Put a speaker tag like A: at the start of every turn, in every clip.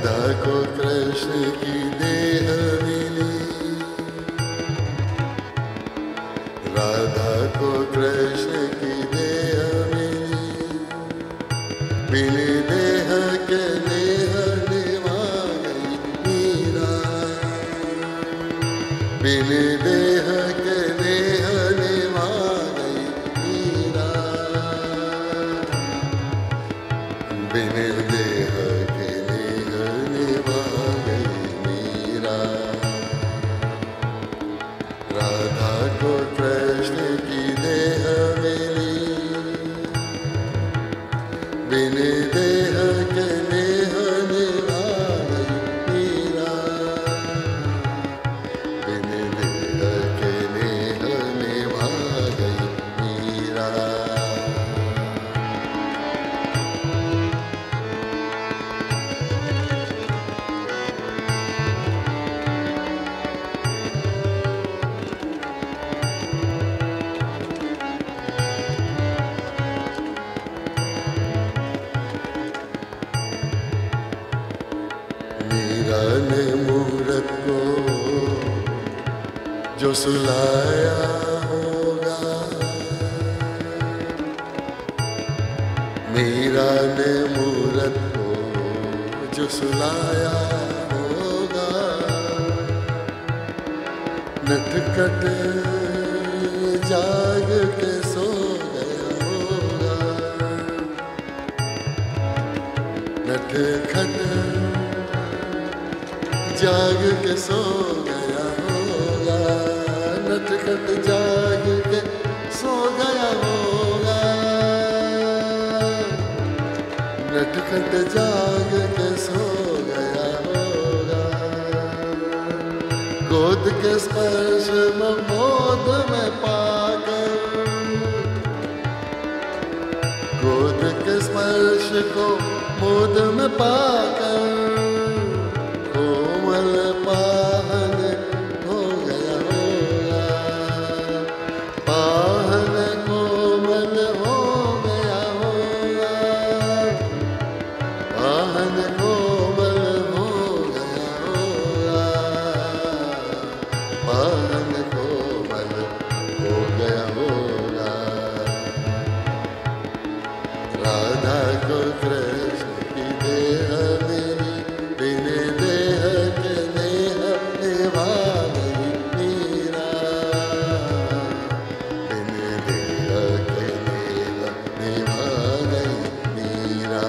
A: राधा को कृष्ण की देह मिली, राधा को कृष्ण की देह मिली, मिली देह के देह निभा गई मीरा, मिली देह के देह निभा गई मीरा, बिन देह के देह निभा गई मीरा। राधा को कृष्ण की देह मिली, बिन देह के देह निभा गई मीरा, बिन देह के देह निभा गई मीरा। मीरा ने मूरत को जो सुलाया होगा, मीरा ने मूरत को जो सुलाया होगा, नटखट जाग के सो गया होगा, नटखट जाग के सो गया होगा, नटखट जाग के सो गया होगा, नटखट जाग के सो गया होगा। गोद के स्पर्श में मोद में पाकर, गोद के स्पर्श को मोद में पाकर, कोमल पाहन हो गया होगा, पाहन कोमल हो गया होगा, पाहन कोमल हो गया होगा, पाहन कोमल हो गया होगा। राधा को कृष्ण की देह मिली, बिन देह के देह निभा गई मीरा, बिन देह के देह निभा गई मीरा।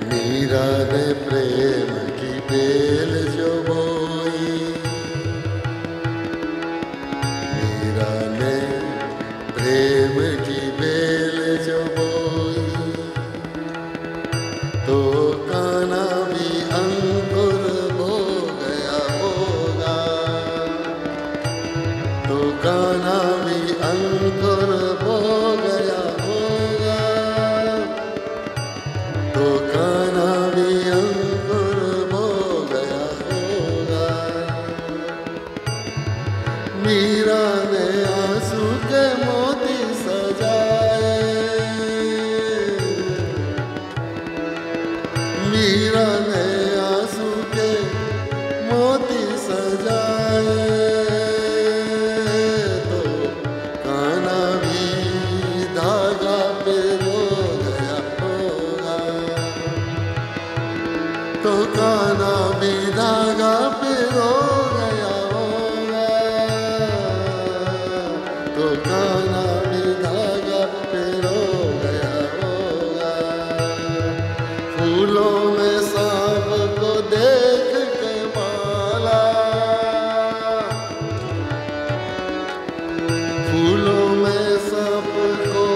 A: मीरा ने प्रेम की बेल जो बोई, मीरा ने प्रेम की बेल जो बोई, तो कान्हा भी अंकुर बो गया होगा, तो कान्हा भी अंकुर बो गया होगा, तो कान्हा भी अंकुर बो गया होगा। मीरा ने आंसू के मोती सजाए, मीरा ने आंसू के मोती सजाए, तो कान्हा भी धागा पिरो गया होगा, तो कान्हा भी धागा पिरो गया होगा, तो कान्हा भी धागा पिरो गया होगा। फूलों में सांप को देख के माला, फूलों में सांप को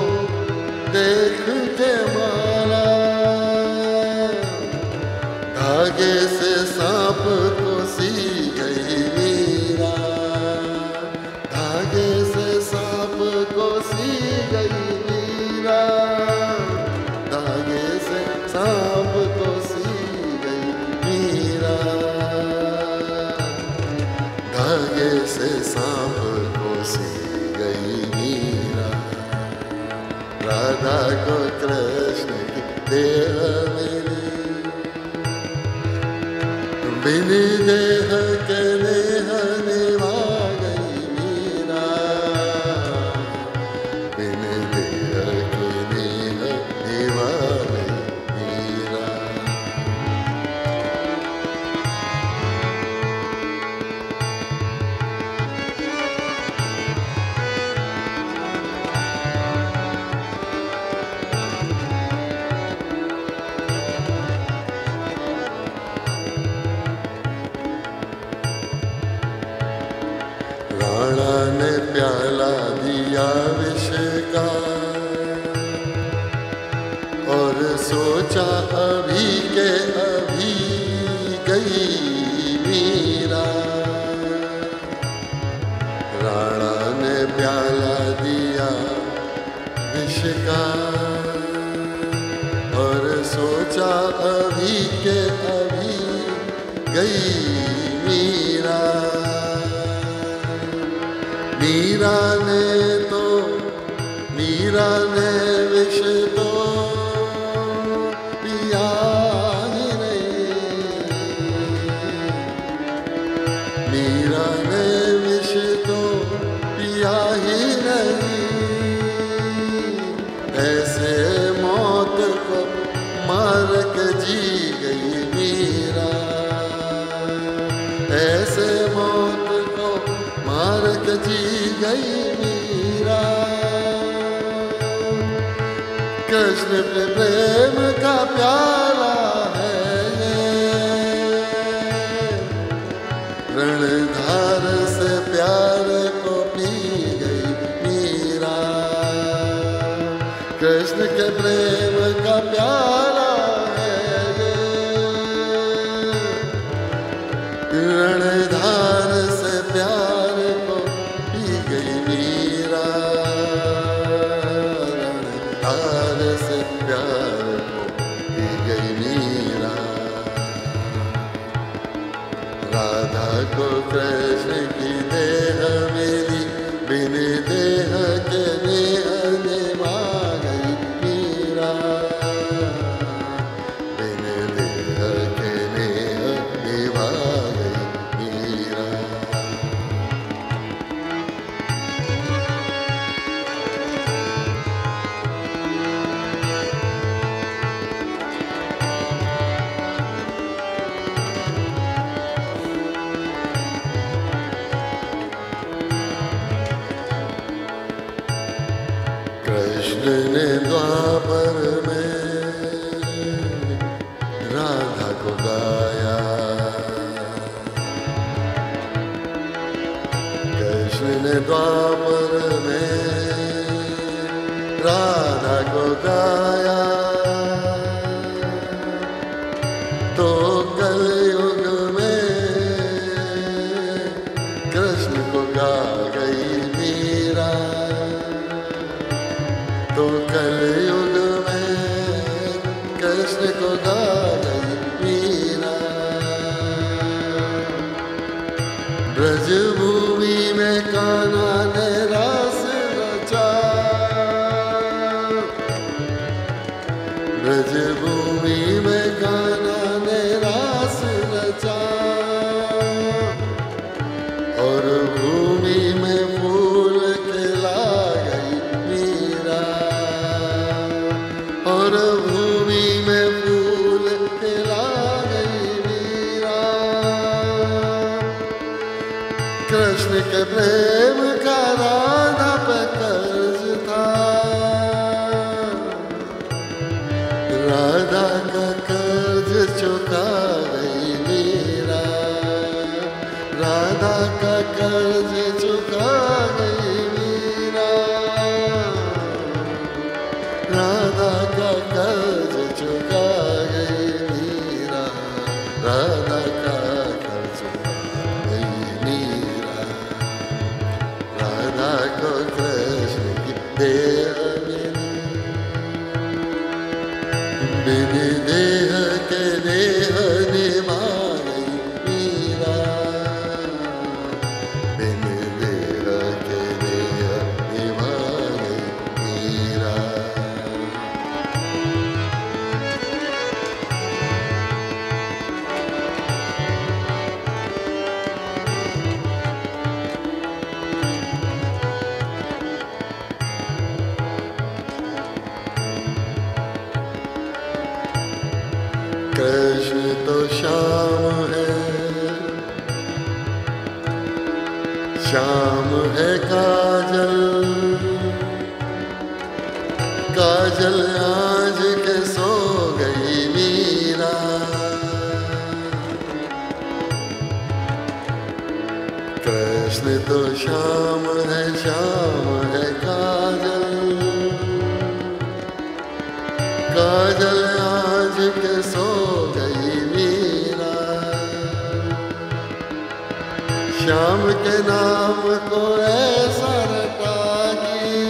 A: देख के माला, धागे से सांप को सी गई मीरा, धागे से सांप को सी गई मीरा, धागे राधा को कृष्ण की देह मिली, बिन देह के नेह निभा गई मीरा, बिन देह के नेह निभा गई मीरा। राणा ने प्याला दिया विष का और सोचा अभी के अभी गई मीरा। राणा ने प्याला दिया विष का और सोचा अभी के अभी गई मीरा। मीरा ने विष तो पिया ही नहीं, मीरा ने विष तो पिया ही नहीं। ऐसे मौत को मार के जी गई मीरा, ऐसे मौत को मार के जी गई मीरा। कृष्ण पे प्रेम का प्याला है ये, रणधार से प्यार को पी गई मीरा। कृष्ण के प्रेम का प्याला है ये, रणधार से प्यार को पी गई मीरा। रणधार से प्यार को पी गई मीरा। राधा को कृष्ण की देह मिली, बिन देह के नेह निभा गई मीरा, बिन देह के नेह निभा गई मीरा। कृष्ण ने द्वापर में राधा को गाया, कृष्ण ने द्वापर में राधा को गाया। तो कलयुग में कृष्ण को गा गई मीरा, तो कलयुग में कृष्ण को गा गई मीरा। ब्रजभूमि में कान्हा ने रास रचा, ब्रजभूमि में कान्हा ने रास रचा। और भूमि में फूल खिला गई मीरा, और भूमि में फूल खिला गई मीरा। कृष्ण के प्रेम का राधा पे कर्ज था, राधा का कर्ज चुका गई मीरा, राधा का कर्ज चुका गई मीरा, राधा का कर्ज चुका गई मीरा, राधा का कर्ज चुका गई मीरा। राधा को कृष्ण की देह मिली, बिन देह के देह निभा गई मीरा, बिन देह के देह निभा गई मीरा। शाम है काजल, काजल आज के सो गई मीरा। कृष्ण तो शाम है काजल, काजल आज के सो गई मीरा। श्याम के नाम को ऐसा रटागी,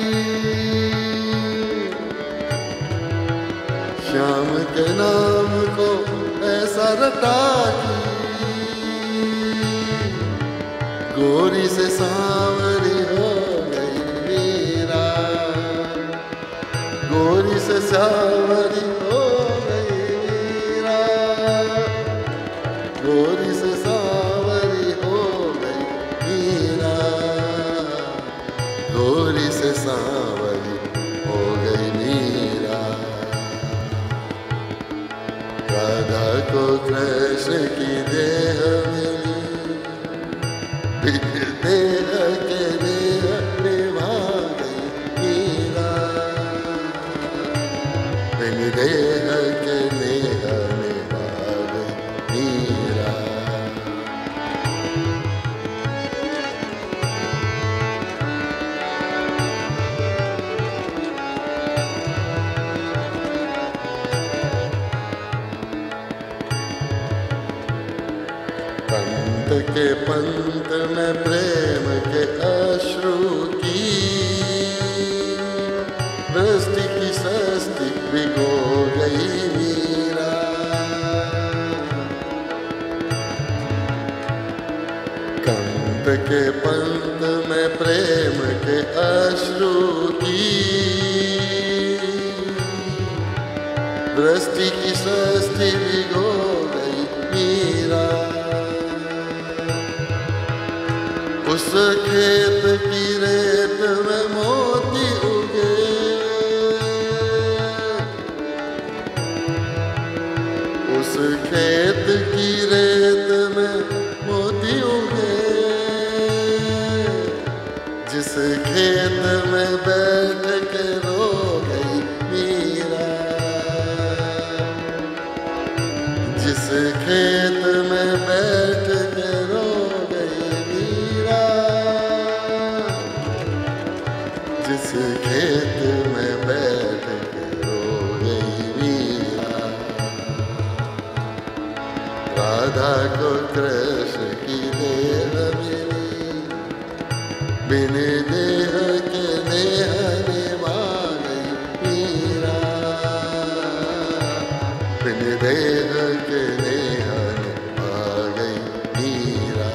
A: श्याम के नाम को ऐसा रटागी। गोरी से सांवरी हो गई मीरा, गोरी से सांवरी हो गई मीरा, गोरी से सांवरी हो गई मीरा, गोरी से सांवरी हो गई मीरा। राधा को कृष्ण की देह मिली, देह के देह निभा गई मीरा, बिन देह के नेह निभा गई मीरा। पंत के पंत में प्रेम के अश्रु की, दृष्टि की सस्ती भिगो गई मीरा। कंत के पंत में प्रेम के अश्रु की, दृष्टि की सस्ती भिगो गई मीरा। उस खेत की रेत में मोती उगे, उस खेत की रेत में मोती उगे। जिस खेत में बैठ के रो गई मीरा, जिस खेत में बैठ के रो जिस खेत में बैठ के रो गई मीरा। राधा को कृष्ण की देह मिली, बिन देह के नेह निभा गई मीरा, बिन देह के नेह निभा गई मीरा।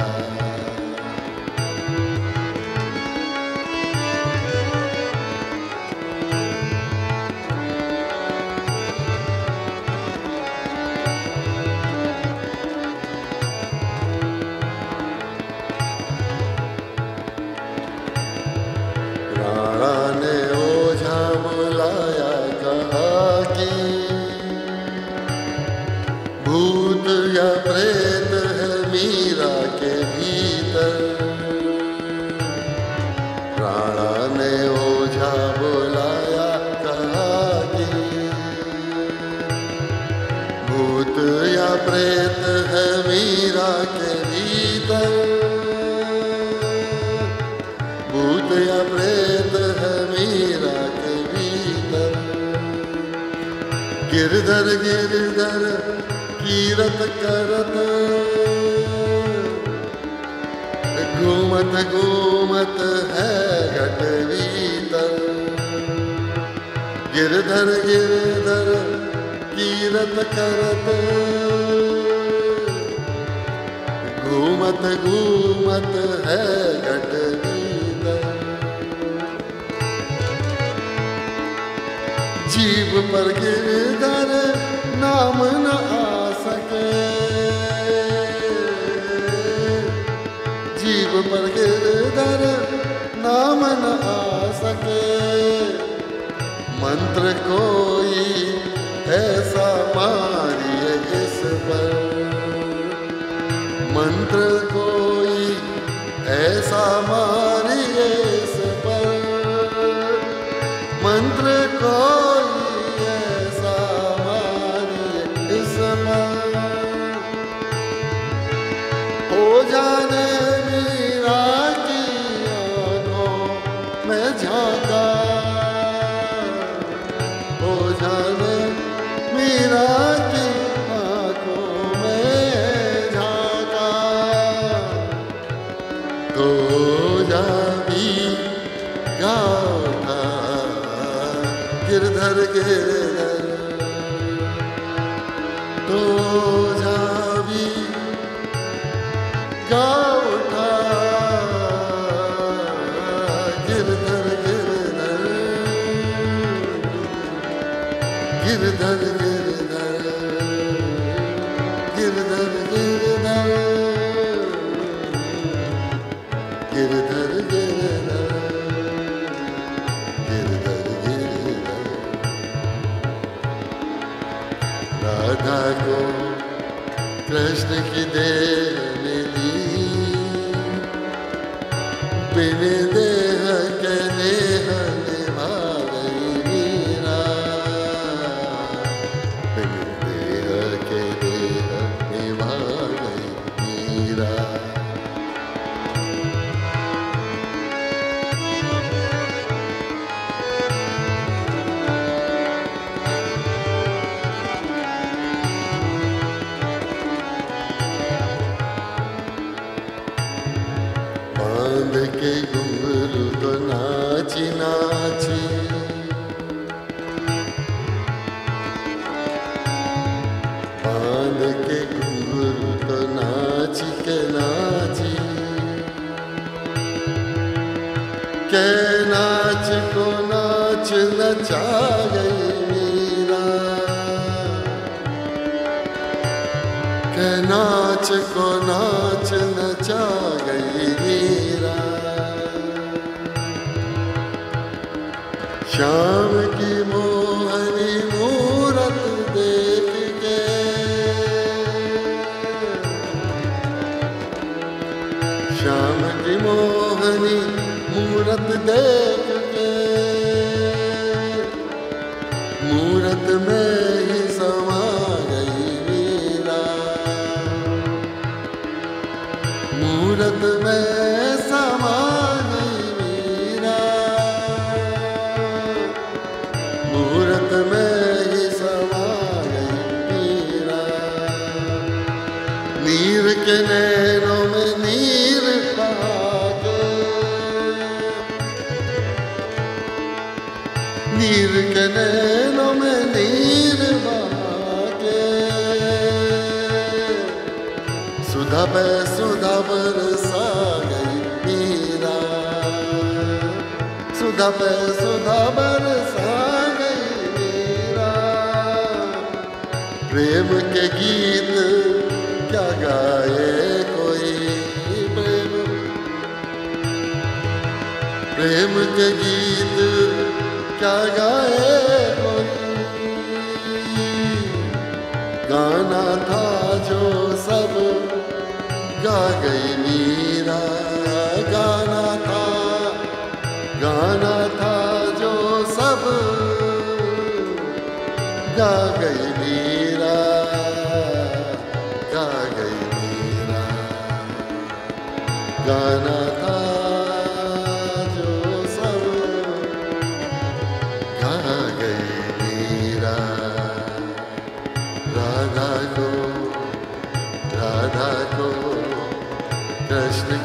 A: भूत या प्रेत है मीरा के भीतर। राणा ने ओझा बुलाया, कहा कि भूत या प्रेत है मीरा के भीतर, भूत या प्रेत है मीरा के भीतर। गिरधर गिरधर कीरत करत, घूमत घूमत है घट भीतर। गिरधर गिरधर कीरत करत, घूमत घूमत है घट भीतर। जीभ पर गिरधर नाम न आ सके, जीभ पर गिरधर नाम न आ सके। मंत्र कोई ऐसा मारिए इस पर, मंत्र कोई ऐसा मारिए इस पर मंत्र कोई ऐसा मारिए इस पर हो जाने मीरा की आंखों में झांका हो जाने मीरा की आंखों में झांका तो जा भी गाता गिरधर गिरधर तो जा भी गा उठा गिरधर गिरधर गिरधर गिरधर गिरधर गिरधर गिरधर गिरधर गिरधर गिरधर राधा को कृष्ण की देह मिली बिन देह के देह निभा गई मीरा बिन देह के देह निभा गई मीरा बांध के घुंघरू तो नाची नाची बांध के घुंघरू तो नाची के नाची के नाच को नाच नचा गई मीरा के नाच को नाच नचा गई मीरा श्याम की मोहनी मूरत देख के श्याम की मोहनी मूरत देख के मूरत में ही समा गई मीरा मूरत में समा गई मीरा मूरत में ही समा गई मीरा नीर के नैनों में नीर पाके नीर के नैनों में नीर पाके सुधा पे सुधा बरसा गई मीरा सुधा पे सुधा बरसा गई मीरा प्रेम के गीत क्या गाए कोई प्रेम के गीत क्या गाए कोई गाना था जो सब गा गई मीरा गाना था जो सब गा गई मीरा गा गई मीरा गाना था जो सब गा गई मीरा राधा को कृष्ण